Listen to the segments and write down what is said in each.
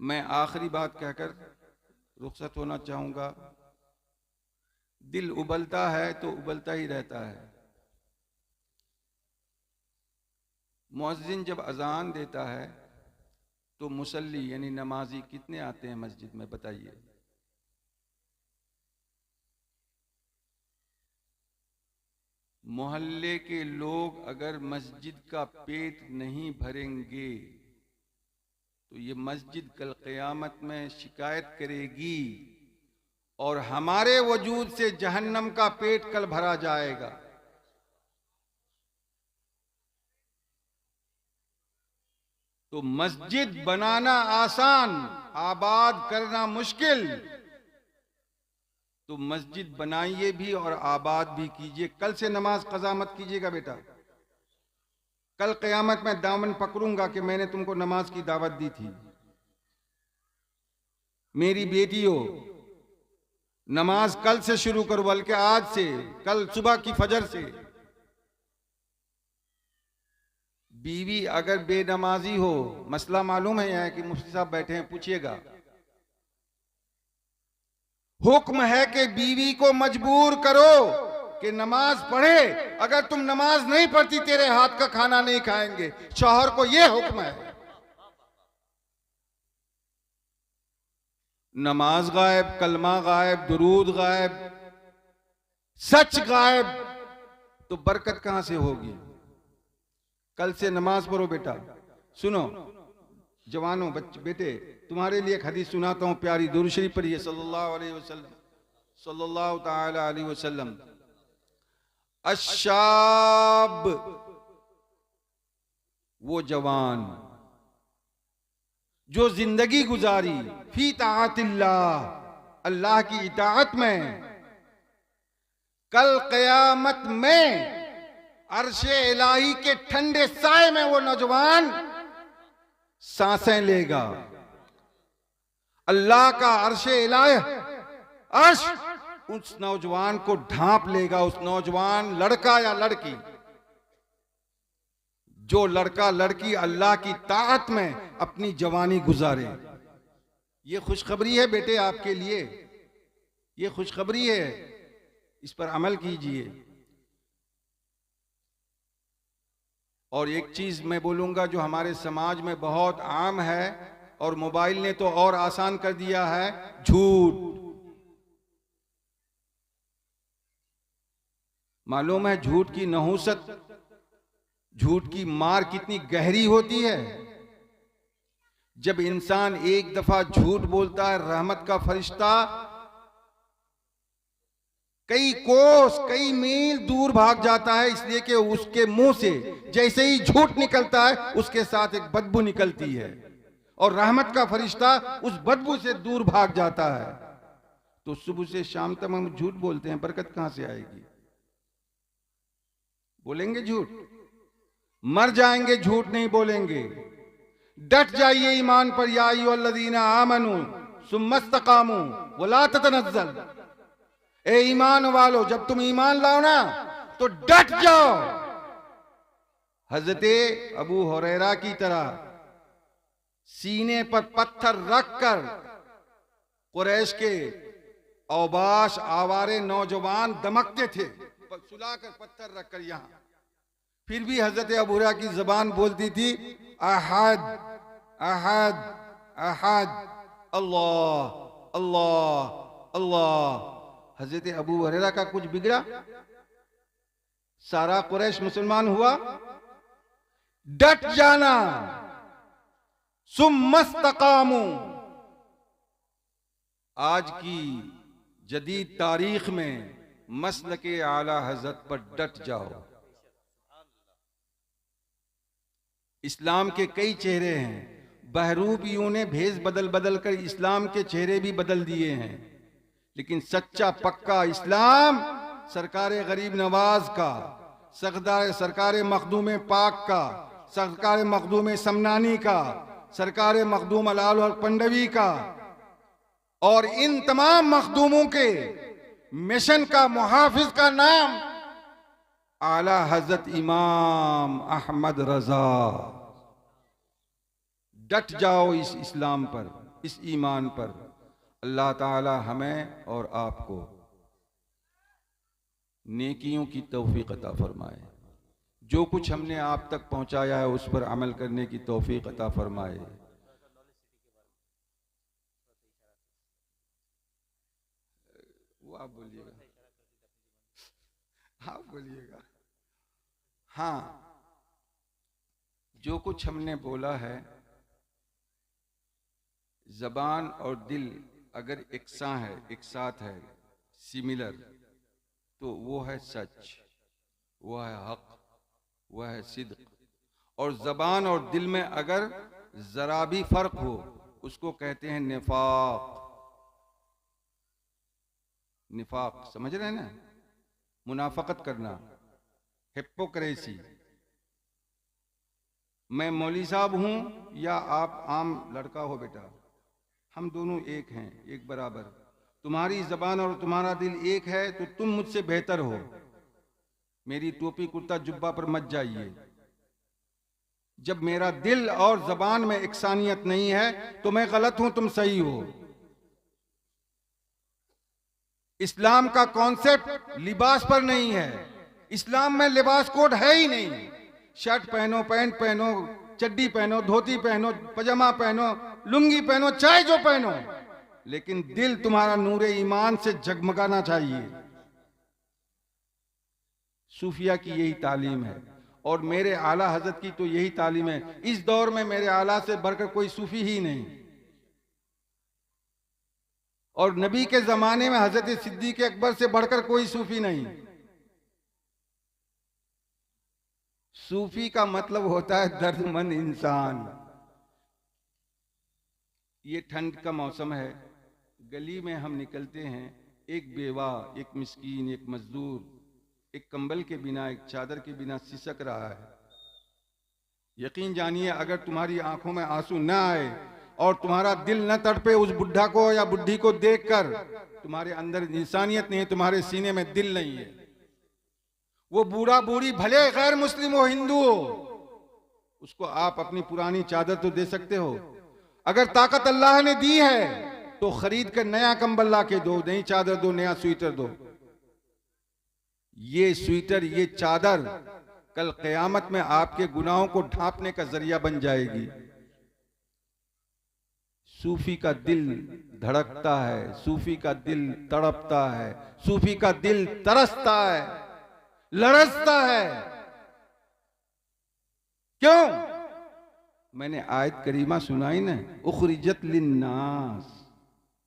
मैं आखिरी बात कहकर रुखसत होना चाहूंगा। दिल उबलता है तो उबलता ही रहता है। मुअज्जिन जब अजान देता है तो मुसल्ली यानी नमाजी कितने आते हैं मस्जिद में, बताइए? मोहल्ले के लोग अगर मस्जिद का पेट नहीं भरेंगे तो ये मस्जिद कल क़यामत में शिकायत करेगी और हमारे वजूद से जहन्नम का पेट कल भरा जाएगा। तो मस्जिद बनाना आसान, आबाद करना मुश्किल। तो मस्जिद बनाइए भी और आबाद भी कीजिए। कल से नमाज कज़ा मत कीजिएगा बेटा। कल क़यामत में दामन पकड़ूंगा कि मैंने तुमको नमाज की दावत दी थी। मेरी बेटियों, नमाज कल से शुरू करो, बल्कि आज से, कल सुबह की फजर से। बीवी अगर बेनमाजी हो, मसला मालूम है यहाँ कि मुफ्ती साहब बैठे हैं, पूछिएगा। हुक्म है कि बीवी को मजबूर करो कि नमाज पढ़े। अगर तुम नमाज नहीं पढ़ती तेरे हाथ का खाना नहीं खाएंगे। शौहर को यह हुक्म है। नमाज गायब, कलमा गायब, दुरूद गायब, सच गायब, तो बरकत कहां से होगी? कल से नमाज पढ़ो बेटा। सुनो जवानों, बच्चे, बेटे, तुम्हारे लिए एक हदीस सुनाता हूं प्यारी। दुरूद शरीफ पढ़िए सल्लल्लाहु अलैहि वसल्लम, सल्लल्लाहु ताला अलैहि वसल्लम। अशाब, वो जवान जो जिंदगी गुजारी फी ताअतिल्लाह, अल्लाह की इताअत में, कल क़यामत में अर्शे इलाही के ठंडे साए में वो नौजवान सांसें लेगा। अल्लाह का अर्शे इलाही, अर्श उस नौजवान को ढांप लेगा। उस नौजवान, लड़का या लड़की, जो लड़का लड़की अल्लाह की ताअत में अपनी जवानी गुजारे। ये खुशखबरी है बेटे आपके लिए, ये खुशखबरी है, इस पर अमल कीजिए। और एक चीज मैं बोलूंगा जो हमारे समाज में बहुत आम है और मोबाइल ने तो और आसान कर दिया है, झूठ। मालूम है झूठ की नहुसत, झूठ की मार कितनी गहरी होती है। जब इंसान एक दफा झूठ बोलता है, रहमत का फरिश्ता कई कोस, कई मील दूर भाग जाता है, इसलिए कि उसके मुंह से जैसे ही झूठ निकलता है उसके साथ एक बदबू निकलती है और रहमत का फरिश्ता उस बदबू से दूर भाग जाता है। तो सुबह से शाम तक हम झूठ बोलते हैं, बरकत कहां से आएगी? बोलेंगे झूठ, मर जाएंगे झूठ नहीं बोलेंगे। डट जाइए ईमान पर। या अय्युहल्लज़ीना आमनू सुम्मस्तकामू वला ततनज़्ज़ल। ए ईमान वालो, जब तुम ईमान लाओ ना तो डट जाओ। हजरते अबू हुरैरा की तरह सीने पर पत्थर रखकर कुरैश के औबाश आवारे नौजवान दमकते थे, सुलाकर पत्थर रखकर यहां। फिर भी हजरत अबू हुरैरा की जबान बोलती थी अहद अहद अहद, अल्लाह अल्लाह अल्लाह। हजरत अबू हुरैरा का कुछ बिगड़ा? सारा कुरैश मुसलमान हुआ? डट जाना, सुम्मस्तकामू। आज की जदीद तारीख में मसलके आला हजरत पर डट जाओ। इस्लाम के कई चेहरे हैं, बहरूपियों ने भेष बदल बदल कर इस्लाम के चेहरे भी बदल दिए हैं, लेकिन सच्चा पक्का इस्लाम सरकार गरीब नवाज का, सरकार मखदूम पाक का, सरकार मखदूम समनानी का, सरकार मखदूम अलाल और पंडवी का और इन तमाम मखदूमों के मिशन का मुहाफिज का नाम आला हजरत इमाम अहमद रजा। डट जाओ इस इस्लाम पर। इस ईमान पर। अल्लाह ताला हमें और आपको नेकियों की तौफीक अता फरमाए। जो कुछ हमने आप तक पहुंचाया है उस पर अमल करने की तौफीक अता फरमाए। वो आप बोलिएगा, आप बोलिएगा। हाँ, जो कुछ हमने बोला है, जबान और दिल अगर एकसां है, एक साथ है, सिमिलर, तो वो है सच, वो है हक, वो है सिद्क। और जबान और दिल में अगर जरा भी फर्क हो उसको कहते हैं निफाक। निफाक समझ रहे हैं ना? मुनाफकत करना, हिप्पोक्रेसी। मैं मौली साहब हूं या आप आम लड़का हो बेटा, हम दोनों एक हैं, एक बराबर। तुम्हारी जबान और तुम्हारा दिल एक है तो तुम मुझसे बेहतर हो। मेरी टोपी कुर्ता जुब्बा पर मत जाइए। जब मेरा दिल और जबान में इकसानियत नहीं है तो मैं गलत हूं, तुम सही हो। इस्लाम का कॉन्सेप्ट लिबास पर नहीं है। इस्लाम में लिबास कोड है ही नहीं। शर्ट पहनो, पैंट पहनो, चड्डी पहनो, धोती पहनो, पजामा पहनो, लुंगी पहनो, चाहे जो पहनो, लेकिन दिल तुम्हारा नूरे ईमान से जगमगाना चाहिए। सूफिया की यही तालीम है और मेरे आला हजरत की तो यही तालीम है। इस दौर में मेरे आला से बढ़कर कोई सूफी ही नहीं। और नबी के जमाने में हजरत सिद्दीक अकबर से बढ़कर कोई सूफी नहीं। सूफी का मतलब होता है दर्दमंद इंसान। ये ठंड का मौसम है, गली में हम निकलते हैं, एक बेवा, एक मिस्कीन, एक मजदूर एक कंबल के बिना, एक चादर के बिना सिसक रहा है। यकीन जानिए अगर तुम्हारी आंखों में आंसू न आए और तुम्हारा दिल न तड़पे उस बुढ़ा को या बुढ़ी को देखकर, तुम्हारे अंदर इंसानियत नहीं है, तुम्हारे सीने में दिल नहीं है। वो बूढ़ा बूढ़ी भले गैर मुस्लिम हो, हिंदू हो, उसको आप अपनी पुरानी चादर तो दे सकते हो। अगर ताकत अल्लाह ने दी है तो खरीद कर नया कंबल ला के दो, नई चादर दो, नया स्वेटर दो। ये स्वेटर, ये चादर कल क़यामत में आपके गुनाहों को ढांपने का जरिया बन जाएगी। सूफी का दिल धड़कता है, सूफी का दिल तड़पता है, सूफी का दिल तरसता है, लरसता है। क्यों? मैंने आयत करीमा सुनाई ना, उखरिजत लिन्नास,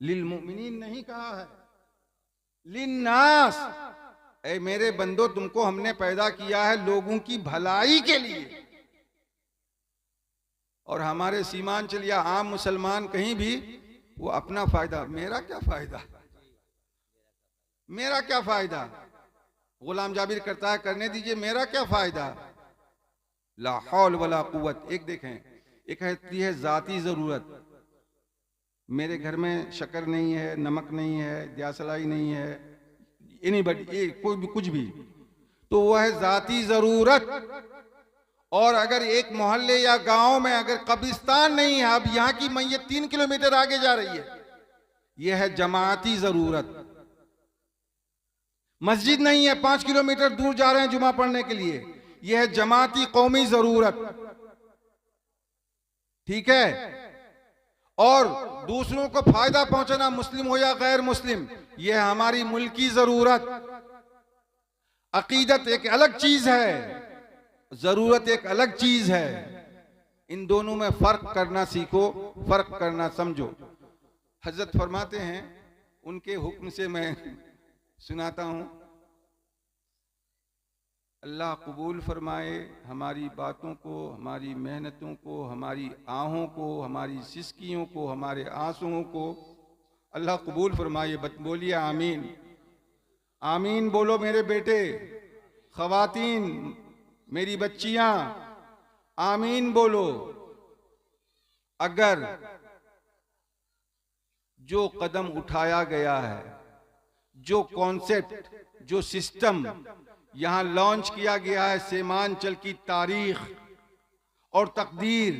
लिलमुमिनीन नहीं कहा है, लिन्नास। ऐ मेरे बंदो, तुमको हमने पैदा किया है लोगों की भलाई के लिए। और हमारे सीमांचल या आम मुसलमान कहीं भी वो अपना फायदा, मेरा क्या फायदा, मेरा क्या फायदा। गुलाम जाबिर करता है, करने दीजिए, मेरा क्या फायदा। ला हौल वला कुव्वत। एक देखें, एक है जाती जरूरत। मेरे घर में शक्कर नहीं है, नमक नहीं है, दियासलाई नहीं है, एनीबडी, कोई भी कुछ भी, तो वह है जाती जरूरत। और अगर एक मोहल्ले या गांव में अगर कब्रिस्तान नहीं है, अब यहां की मैयत 3 किलोमीटर आगे जा रही है, यह है जमाती जरूरत। मस्जिद नहीं है, 5 किलोमीटर दूर जा रहे हैं जुमा पढ़ने के लिए, यह है जमाती कौमी जरूरत। ठीक है? और दूसरों को फायदा पहुंचाना, मुस्लिम हो या गैर मुस्लिम, यह हमारी मुल्की जरूरत। अकीदत एक अलग चीज है, जरूरत एक अलग चीज है। इन दोनों में फर्क करना सीखो, फर्क करना समझो। हजरत फरमाते हैं, उनके हुक्म से मैं सुनाता हूं, अल्लाह कबूल फरमाए हमारी बातों को, हमारी मेहनतों को, हमारी आहों को, हमारी सिसकियों को, हमारे आंसुओं को अल्लाह कबूल फरमाए। बोलिए आमीन। आमीन बोलो मेरे बेटे, खवातीन, मेरी बच्चियां, आमीन बोलो। अगर जो कदम उठाया गया है, जो कॉन्सेप्ट, जो सिस्टम यहां लॉन्च किया गया है, सीमांचल की तारीख और तकदीर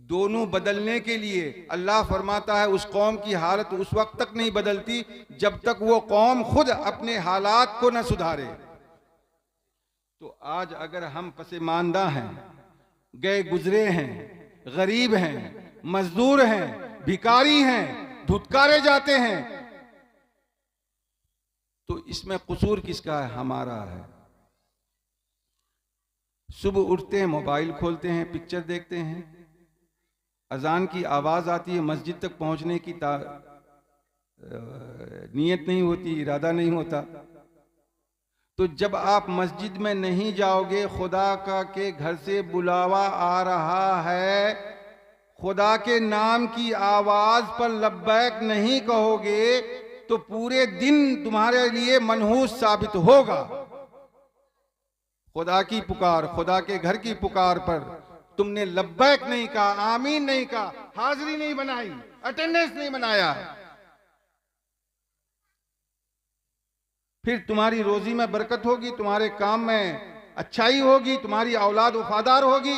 दोनों बदलने के लिए अल्लाह फरमाता है उस कौम की हालत उस वक्त तक नहीं बदलती जब तक वो कौम खुद अपने हालात को न सुधारे। तो आज अगर हम पसमानदा हैं, गए गुजरे हैं, गरीब हैं, मजदूर हैं, भिखारी हैं, धुतकारे जाते हैं, तो इसमें कसूर किसका है? हमारा है। सुबह उठते हैं, मोबाइल खोलते हैं, पिक्चर देखते हैं, अजान की आवाज आती है, मस्जिद तक पहुंचने की नीयत नहीं होती, इरादा नहीं होता। तो जब आप मस्जिद में नहीं जाओगे, खुदा का के घर से बुलावा आ रहा है, खुदा के नाम की आवाज पर लब्बैक नहीं कहोगे तो पूरे दिन तुम्हारे लिए मनहूस साबित होगा। खुदा की पुकार, खुदा के घर की पुकार पर तुमने लब्बैक नहीं कहा, आमीन नहीं कहा, हाजिरी नहीं बनाई, अटेंडेंस नहीं बनाया, फिर तुम्हारी रोजी में बरकत होगी, तुम्हारे काम में अच्छाई होगी, तुम्हारी औलाद वफादार होगी।